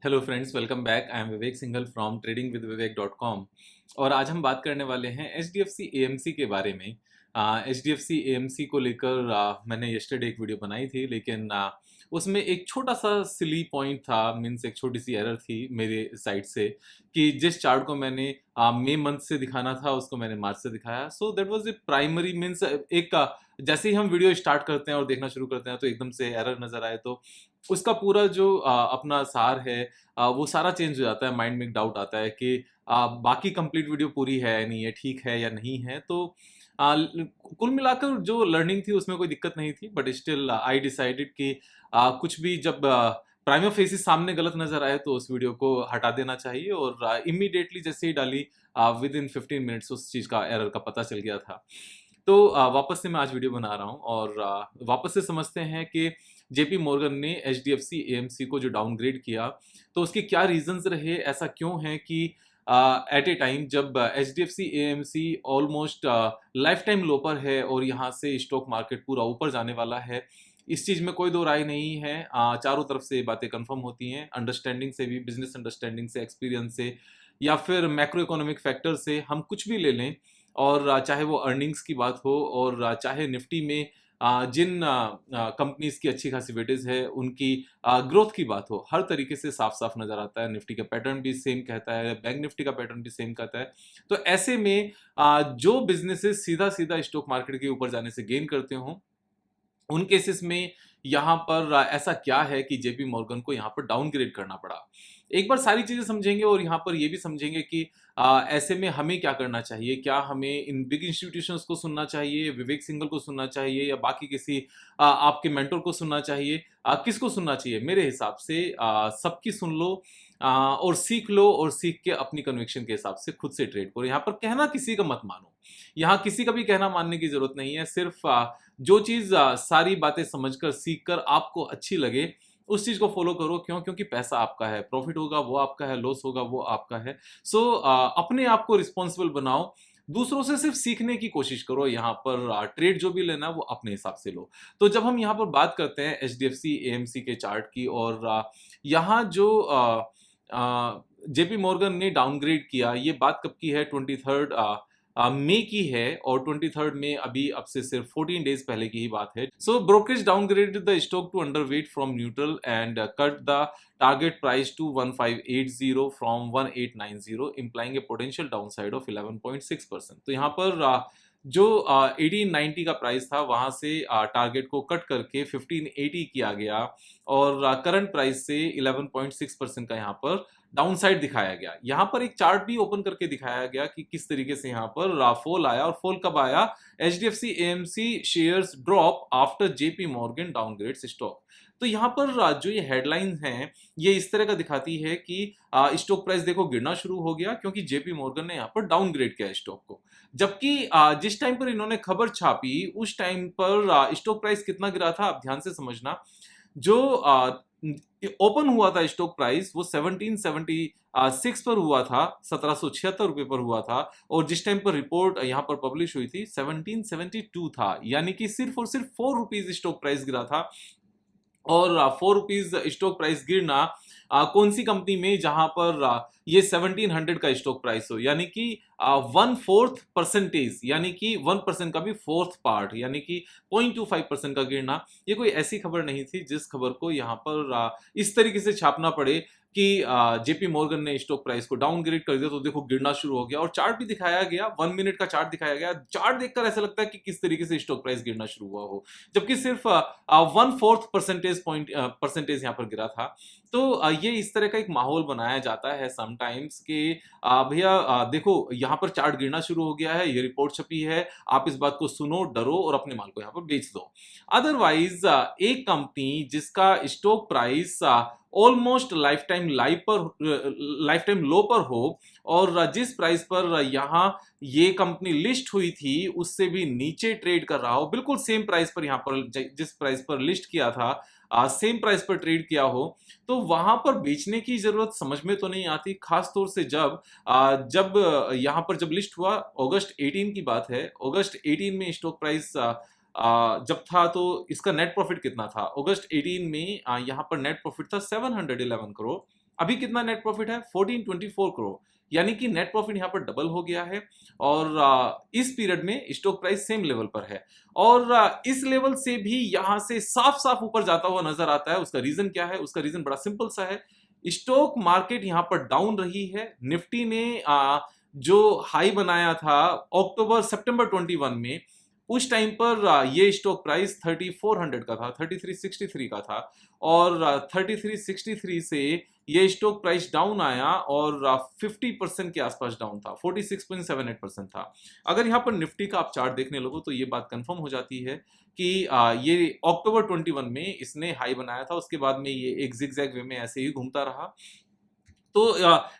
Hello friends, welcome back. I am Vivek Singhal from tradingwithvivek.com। और आज हम बात करने वाले हैं HDFC AMC के बारे में। HDFC AMC को लेकर मैंने येस्टरडे एक वीडियो बनाई थी, लेकिन उसमें एक छोटा सा सिली पॉइंट था, मीन्स एक छोटी सी एरर थी मेरे साइड से कि जिस चार्ट को मैंने मई मंथ से दिखाना था उसको मैंने मार्च से दिखाया। So that was a primary means एक जैसे ही हम वीडियो स्टार्ट करते हैं और देखना शुरू करते हैं तो एकदम से एरर नज़र आए तो उसका पूरा जो अपना सार है वो सारा चेंज हो जाता है। माइंड में एक डाउट आता है कि बाकी कंप्लीट वीडियो पूरी है या नहीं है, ठीक है या नहीं है। तो कुल मिलाकर जो लर्निंग थी उसमें कोई दिक्कत नहीं थी, बट स्टिल आई डिसाइडेड कि कुछ भी जब प्राइमा फेसिस सामने गलत नजर आए तो उस वीडियो को हटा देना चाहिए। और इमीडिएटली जैसे ही डाली विद इन 15 मिनट्स उस चीज़ का एरर का पता चल गया था। तो वापस से मैं आज वीडियो बना रहा हूँ और वापस से समझते हैं कि जेपी मॉर्गन ने एचडीएफसी एएमसी को जो डाउनग्रेड किया तो उसके क्या रीजंस रहे, ऐसा क्यों है कि एट ए टाइम जब HDFC AMC almost lifetime low पर है और यहाँ से स्टॉक मार्केट पूरा ऊपर जाने वाला है। इस चीज़ में कोई दो राय नहीं है। चारों तरफ से बातें कंफर्म होती हैं, अंडरस्टैंडिंग से भी, बिजनेस अंडरस्टैंडिंग से, एक्सपीरियंस से, या फिर मैक्रो इकोनॉमिक फैक्टर से, हम कुछ भी ले लें। और चाहे वो अर्निंग्स की बात हो और चाहे निफ्टी में जिन कंपनीज की अच्छी खासी वेटेज है उनकी ग्रोथ की बात हो, हर तरीके से साफ साफ नजर आता है। निफ्टी का पैटर्न भी सेम कहता है, बैंक निफ्टी का पैटर्न भी सेम कहता है। तो ऐसे में जो बिजनेसेस सीधा सीधा स्टॉक मार्केट के ऊपर जाने से गेन करते हो, उन केसेस में यहाँ पर ऐसा क्या है कि जेपी मॉर्गन को यहाँ पर डाउनग्रेड करना पड़ा। एक बार सारी चीजें समझेंगे और यहाँ पर ये भी समझेंगे कि ऐसे में हमें क्या करना चाहिए। क्या हमें इन बिग इंस्टीट्यूशंस को सुनना चाहिए, विवेक सिंघल को सुनना चाहिए, या बाकी किसी आपके मेंटर को सुनना चाहिए? किसको सुनना चाहिए? मेरे हिसाब से सबकी सुन लो और सीख लो, और सीख के अपनी कन्विक्शन के हिसाब से खुद से ट्रेड करो। यहाँ पर कहना किसी का मत मानो, यहाँ किसी का भी कहना मानने की जरूरत नहीं है। सिर्फ जो चीज सारी बातें समझकर सीखकर आपको अच्छी लगे उस चीज को फॉलो करो। क्यों? क्योंकि पैसा आपका है, प्रॉफिट होगा वो आपका है, लॉस होगा वो आपका है। सो अपने आप को रिस्पॉन्सिबल बनाओ, दूसरों से सिर्फ सीखने की कोशिश करो। यहाँ पर ट्रेड जो भी लेना वो अपने हिसाब से लो। तो जब हम यहाँ पर बात करते हैं एचडीएफसी एएमसी के चार्ट की, और यहाँ जो जेपी मॉर्गन ने डाउनग्रेड किया, ये बात कब की है? 23 मई की है, और 23 मई अभी अब से सिर्फ 14 डेज पहले की ही बात है। So brokerage downgraded the stock to underweight from neutral and cut the target price to 1580 from 1890, implying a potential downside of 11.6%। तो यहाँ पर जो 1890 का प्राइस था वहां से टारगेट को कट करके 1580 किया गया, और करंट प्राइस से 11.6% का यहाँ पर डाउन साइड दिखाया गया। यहाँ पर एक चार्ट भी ओपन करके दिखाया गया कि किस तरीके से यहाँ पर फॉल आया। और फॉल कब आया? HDFC AMC shares drop after JP Morgan downgrades stock. तो यहाँ पर जो ये हेडलाइन है ये इस तरह का दिखाती है कि स्टॉक प्राइस देखो गिरना शुरू हो गया क्योंकि जेपी मॉर्गन ने यहाँ पर डाउनग्रेड किया स्टॉक को। जबकि जिस टाइम पर इन्होंने खबर छापी उस टाइम पर स्टॉक प्राइस कितना गिरा था, आप ध्यान से समझना। जो ओपन हुआ था स्टॉक प्राइस वो 1776 पर हुआ था, 1776 रुपए पर हुआ था। और जिस टाइम पर रिपोर्ट यहाँ पर पब्लिश हुई थी 1772 था, यानी कि सिर्फ और सिर्फ 4 रुपीज स्टॉक प्राइस गिरा था। और 4 रुपीज स्टॉक प्राइस गिरना कौन सी कंपनी में जहां पर ये 1700 का स्टॉक प्राइस हो, यानी कि 1/4%, यानी कि 1% का भी फोर्थ पार्ट, यानी कि 0.25% का गिरना। ये कोई ऐसी खबर नहीं थी जिस खबर को यहाँ पर इस तरीके से छापना पड़े कि जेपी मॉर्गन ने स्टॉक प्राइस को डाउनग्रेड कर दिया तो देखो गिरना शुरू हो गया। और चार्ट भी दिखाया गया, 1 मिनट का चार्ट दिखाया गया। चार्ट देखकर ऐसा लगता है कि किस तरीके से स्टॉक प्राइस गिरना शुरू हुआ हो, जबकि सिर्फ 1/4 परसेंटेज यहाँ पर गिरा था। तो ये इस तरह का एक माहौल बनाया जाता है समटाइम्स कि भैया देखो यहाँ पर चार्ट गिरना शुरू हो गया है, ये रिपोर्ट छपी है, आप इस बात को सुनो, डरो और अपने माल को यहाँ पर बेच दो। अदरवाइज एक कंपनी जिसका stock price almost lifetime low पर हो, और जिस प्राइस पर यहाँ ये कंपनी लिस्ट हुई थी उससे भी नीचे ट्रेड कर रहा हो, बिल्कुल सेम प्राइस पर, यहाँ पर जिस प्राइस पर लिस्ट किया था सेम प्राइस पर ट्रेड किया हो, तो वहां पर बेचने की जरूरत समझ में तो नहीं आती। खास तौर से जब यहाँ पर जब लिस्ट हुआ, अगस्त 18 की बात है, अगस्त 18 में स्टॉक प्राइस जब था तो इसका नेट प्रॉफिट कितना था? अगस्त 18 में यहाँ पर नेट प्रॉफिट था 711 करोड़, अभी कितना नेट प्रॉफिट है? 1424 करोड़, यानी कि नेट प्रॉफिट यहाँ पर डबल हो गया है। और इस पीरियड में स्टॉक प्राइस सेम लेवल पर है, और इस लेवल से भी यहाँ से साफ साफ ऊपर जाता हुआ नजर आता है। उसका रीजन क्या है? उसका रीजन बड़ा सिंपल सा है। स्टॉक मार्केट यहाँ पर डाउन रही है। निफ्टी ने जो हाई बनाया था अक्टूबर सितंबर 21 में, उस टाइम पर ये स्टॉक प्राइस 3400 का था, 3363 का था, और 3363 से ये स्टॉक प्राइस डाउन आया और 50% के आसपास डाउन था, 46.78% था। अगर यहाँ पर निफ्टी का आप चार्ट देखने लगो तो ये बात कंफर्म हो जाती है कि ये अक्टूबर 21 में इसने हाई बनाया था, उसके बाद में ये एक जिगजैग वे में ऐसे ही घूमता रहा। तो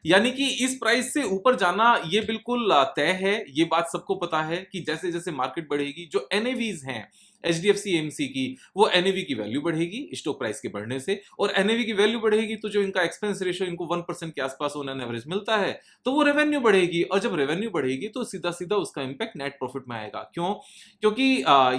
यानी कि इस प्राइस से ऊपर जाना ये बिल्कुल तय है। ये बात सबको पता है कि जैसे जैसे मार्केट बढ़ेगी, जो एनएवीज हैं एचडीएफसी एएमसी की, वो एनएवी की वैल्यू बढ़ेगी स्टॉक प्राइस के बढ़ने से, और एनएवी की वैल्यू बढ़ेगी तो जो इनका एक्सपेंस रेशियो इनको 1% के आसपास ऑन एन एवरेज मिलता है, तो वो रेवेन्यू बढ़ेगी, और जब रेवेन्यू बढ़ेगी तो सीधा सीधा उसका इंपैक्ट नेट प्रॉफिट में आएगा। क्यों? क्योंकि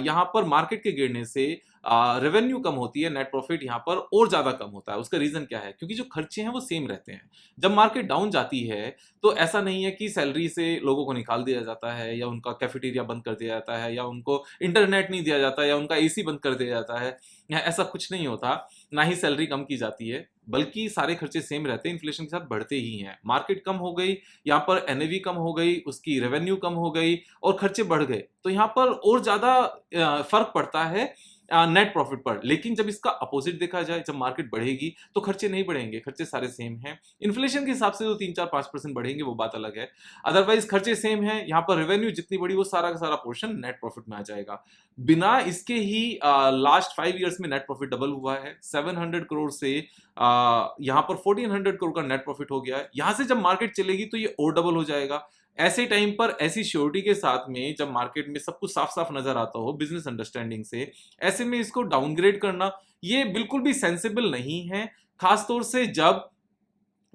यहाँ पर मार्केट के गिरने से रेवेन्यू कम होती है, नेट प्रॉफिट यहाँ पर और ज्यादा कम होता है। उसका रीजन क्या है? क्योंकि जो खर्चे हैं वो सेम रहते हैं। जब मार्केट डाउन जाती है तो ऐसा नहीं है कि सैलरी से लोगों को निकाल दिया जाता है, या उनका कैफेटेरिया बंद कर दिया जाता है, या उनको इंटरनेट नहीं दिया जाता, या उनका एसी बंद कर दिया जाता है, या ऐसा कुछ नहीं होता। ना ही सैलरी कम की जाती है, बल्कि सारे खर्चे सेम रहते हैं, इन्फ्लेशन के साथ बढ़ते ही हैं। मार्केट कम हो गई, यहाँ पर एनएवी कम हो गई, उसकी रेवेन्यू कम हो गई, और खर्चे बढ़ गए, तो यहाँ पर और ज्यादा फर्क पड़ता है नेट प्रॉफिट पर। लेकिन जब इसका अपोजिट देखा जाए, जब मार्केट बढ़ेगी तो खर्चे नहीं बढ़ेंगे, खर्चे सारे सेम हैं। इन्फ्लेशन के हिसाब से तो 3-4-5% बढ़ेंगे, वो बात अलग है। अदरवाइज खर्चे सेम है, यहाँ पर रेवेन्यू जितनी बड़ी वो सारा का सारा पोर्शन नेट प्रॉफिट में आ जाएगा। बिना इसके ही लास्ट 5 ईयर्स में नेट प्रॉफिट डबल हुआ है। 700 करोड़ से यहाँ पर 1400 करोड़ का नेट प्रॉफिट हो गया है। यहाँ से जब मार्केट चलेगी तो ये और डबल हो जाएगा। ऐसे टाइम पर ऐसी श्योरिटी के साथ में, जब मार्केट में सब कुछ साफ साफ नजर आता हो बिजनेस अंडरस्टैंडिंग से, ऐसे में इसको डाउनग्रेड करना ये बिल्कुल भी सेंसिबल नहीं है। खासतौर से जब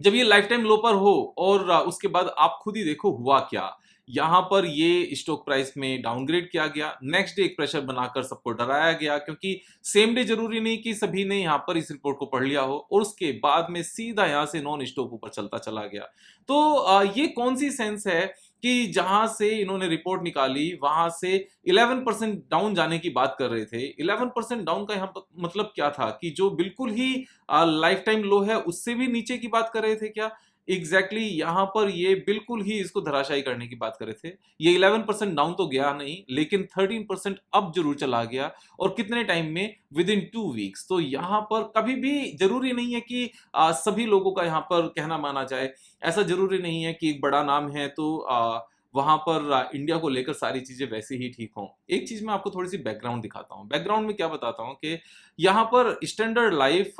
जब ये लाइफ टाइम लो पर हो, और उसके बाद आप खुद ही देखो हुआ क्या। यहां पर ये स्टॉक प्राइस में डाउनग्रेड किया गया, नेक्स्ट डे एक प्रेशर बनाकर सबको डराया गया, क्योंकि सेम डे जरूरी नहीं कि सभी ने यहां पर इस रिपोर्ट को पढ़ लिया हो, और उसके बाद में सीधा यहां से नॉन स्टॉक ऊपर चलता चला गया। तो ये कौन सी सेंस है कि जहां से इन्होंने रिपोर्ट निकाली वहां से 11% डाउन जाने की बात कर रहे थे। 11% डाउन का यहाँ मतलब क्या था? कि जो बिल्कुल ही लाइफ टाइम लो है उससे भी नीचे की बात कर रहे थे क्या? एग्जैक्टली यहाँ पर ये बिल्कुल ही इसको धराशायी करने की बात कर रहे थे। ये 11% डाउन तो गया नहीं, लेकिन 13% अप जरूर चला गया, और कितने टाइम में? With in 2 weeks. तो यहाँ पर कभी भी जरूरी नहीं है कि सभी लोगों का यहाँ पर कहना माना जाए। ऐसा जरूरी नहीं है कि एक बड़ा नाम है तो वहां पर इंडिया को लेकर सारी चीजें वैसे ही ठीक हों। एक चीज मैं आपको थोड़ी सी बैकग्राउंड दिखाता हूँ। बैकग्राउंड में क्या बताता हूँ कि यहाँ पर स्टैंडर्ड लाइफ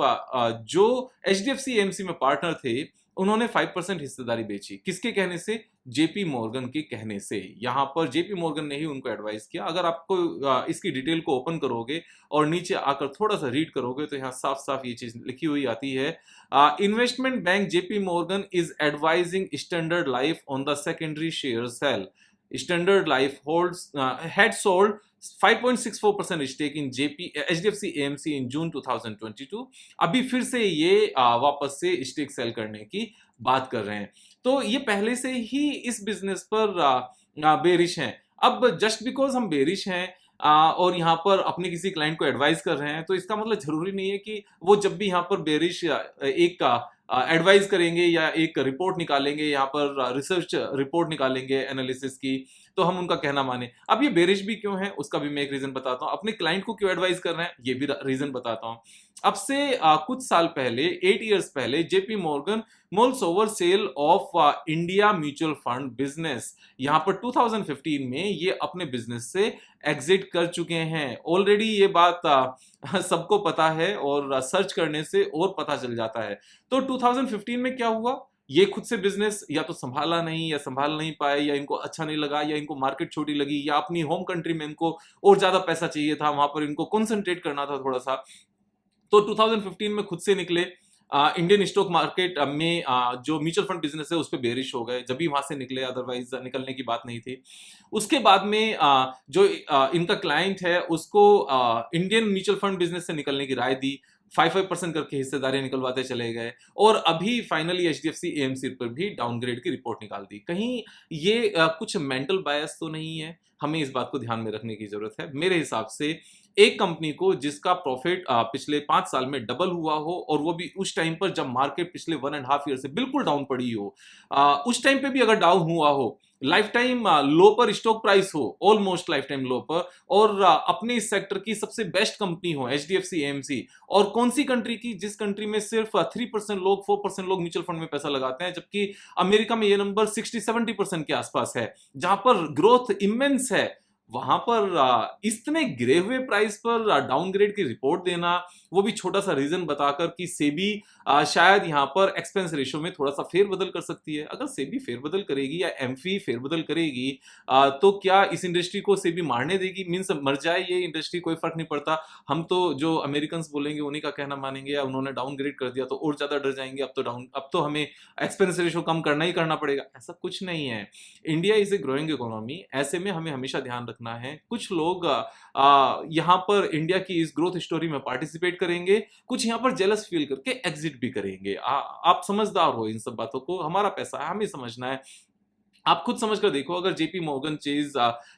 जो एचडीएफसी एएमसी में पार्टनर थे, उन्होंने 5% हिस्सेदारी बेची। किसके कहने से? जेपी मॉर्गन के कहने से। यहाँ पर जेपी मॉर्गन ने ही उनको एडवाइस किया। अगर आपको इसकी डिटेल को ओपन करोगे और नीचे आकर थोड़ा सा रीड करोगे तो यहाँ साफ साफ ये चीज लिखी हुई आती है, investment bank JP Morgan is advising Standard Life on the secondary share sale. Standard Life had sold 5.64% stake in HDFC AMC in June 2022। अभी फिर से ये वापस से स्टेक सेल करने की बात कर रहे हैं। तो ये पहले से ही इस बिजनेस पर बेरिश हैं। अब जस्ट बिकॉज हम बेरिश हैं और यहाँ पर अपने किसी क्लाइंट को एडवाइस कर रहे हैं, तो इसका मतलब जरूरी नहीं है कि वो जब भी यहाँ पर बेरिश एक एडवाइस करेंगे या एक रिपोर्ट निकालेंगे, यहाँ पर रिसर्च रिपोर्ट निकालेंगे एनालिसिस की, तो हम उनका कहना माने। अब ये बेरिश भी क्यों है उसका भी मैं एक रीजन बताता हूँ। अपने क्लाइंट को क्यों एडवाइस कर रहे हैं ये भी रीजन बताता हूँ। अब से कुछ साल पहले, 8 इयर्स पहले, JP Morgan मुल्स over cell of India mutual fund business, यहाँ पर 2015 में ये अपने बिजनेस से एग्जिट कर चुके हैं। ऑलरेडी ये बात सबको पता है और सर्च करने से और पता चल जाता है। तो 2015 में क्या हुआ? ये खुद से बिजनेस या तो संभाला नहीं, या संभाल नहीं पाए, या इनको अच्छा नहीं लगा, या इनको मार्केट छोटी लगी, या अपनी होम कंट्री में इनको और ज्यादा पैसा चाहिए था, वहां पर इनको कंसंट्रेट करना था थोड़ा सा। तो 2015 में खुद से निकले। इंडियन स्टॉक मार्केट में जो म्यूचुअल फंड बिजनेस है उस पर बेरिश हो गए, जब भी वहां से निकले, अदरवाइज निकलने की बात नहीं थी। उसके बाद में जो इनका क्लाइंट है उसको इंडियन म्यूचुअल फंड बिजनेस से निकलने की राय दी। 5% करके हिस्सेदारी निकलवाते चले गए, और अभी फाइनली एचडीएफसी एएमसी पर भी डाउनग्रेड की रिपोर्ट निकाल दी। कहीं ये कुछ मेंटल बायस तो नहीं है? हमें इस बात को ध्यान में रखने की जरूरत है। मेरे हिसाब से एक कंपनी को जिसका प्रॉफिट पिछले 5 साल में डबल हुआ हो, और वो भी उस टाइम पर जब मार्केट पिछले 1.5 ईयर से बिल्कुल डाउन पड़ी हो, उस टाइम पे भी अगर डाउन हुआ हो, लाइफ टाइम लो पर स्टॉक प्राइस हो, ऑलमोस्ट लाइफ टाइम लो पर, और अपने इस सेक्टर की सबसे बेस्ट कंपनी हो एचडीएफसी एएमसी, और कौन सी कंट्री की, जिस कंट्री में सिर्फ 3% लोग, 4% लोग म्यूचुअल फंड में पैसा लगाते हैं, जबकि अमेरिका में ये नंबर 60-70% के आसपास है, जहां पर ग्रोथ इमेंस है, वहां पर इतने गिरे हुए प्राइस पर डाउनग्रेड की रिपोर्ट देना, वो भी छोटा सा रीजन बताकर कि सेबी शायद यहां पर एक्सपेंस रेशियो में थोड़ा सा फेरबदल कर सकती है। अगर सेबी फेरबदल करेगी या एमफी फेरबदल करेगी, तो क्या इस इंडस्ट्री को सेबी मारने देगी? मीन्स मर जाए ये इंडस्ट्री, कोई फर्क नहीं पड़ता, हम तो जो अमेरिकन बोलेंगे उन्हीं का कहना मानेंगे, या उन्होंने डाउनग्रेड कर दिया तो और ज्यादा डर जाएंगे, अब तो हमें एक्सपेंस रेशियो कम करना ही करना पड़ेगा। ऐसा कुछ नहीं है। India is a growing economy, ऐसे में हमें हमेशा ध्यान रखना है। कुछ लोग यहाँ पर इंडिया की इस ग्रोथ स्टोरी में पार्टिसिपेट करेंगे, कुछ यहाँ पर जेलस फील करके एग्जिट भी करेंगे। आप समझदार हो इन सब बातों को, हमारा पैसा है, हमें समझना है। आप खुद समझ कर देखो, अगर जेपी मॉर्गन चेज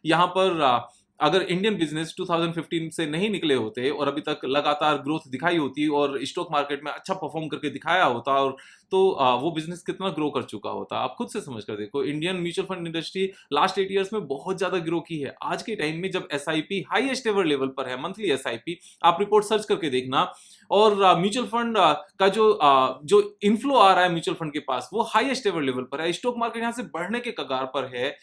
यहाँ पर अगर इंडियन बिजनेस 2015 से नहीं निकले होते और अभी तक लगातार ग्रोथ दिखाई होती और स्टॉक मार्केट में अच्छा परफॉर्म करके दिखाया होता, और तो वो बिजनेस कितना ग्रो कर चुका होता। आप खुद से समझ कर देखो, Indian mutual fund industry last 8 years में बहुत ज्यादा ग्रो की है। आज के टाइम में जब एसआईपी हाईएस्ट एवर लेवल पर है, मंथली एसआईपी, आप रिपोर्ट सर्च करके देखना, और म्यूचुअल फंड का जो इनफ्लो आ रहा है म्यूचुअल फंड के पास, वो हाईएस्ट एवर लेवल पर है। स्टॉक मार्केट यहां से बढ़ने के कगार पर है।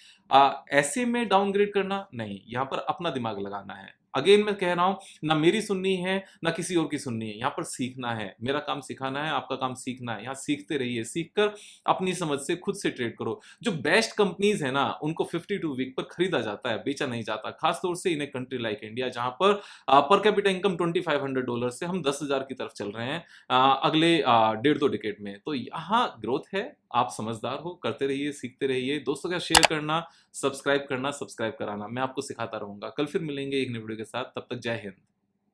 ऐसे में डाउनग्रेड करना नहीं, यहां पर अपना दिमाग लगाना है। अगेन मैं कह रहा हूं, ना मेरी सुननी है ना किसी और की सुननी है, यहाँ पर सीखना है। मेरा काम सिखाना है, आपका काम सीखना है। यहाँ सीखते रहिए, सीखकर अपनी समझ से खुद से ट्रेड करो। जो बेस्ट कंपनीज है ना, उनको 52 वीक पर खरीदा जाता है, बेचा नहीं जाता। खासतौर से इन ए कंट्री लाइक इंडिया, जहां पर कैपिटा इनकम $2500 से हम 10,000 की तरफ चल रहे हैं अगले 1.5-2 डिकेड में। तो यहाँ ग्रोथ है। आप समझदार हो, करते रहिए, सीखते रहिए। दोस्तों का शेयर करना, सब्सक्राइब करना, सब्सक्राइब कराना, मैं आपको सिखाता रहूंगा। कल फिर मिलेंगे एक नई वीडियो के साथ, तब तक जय हिंद।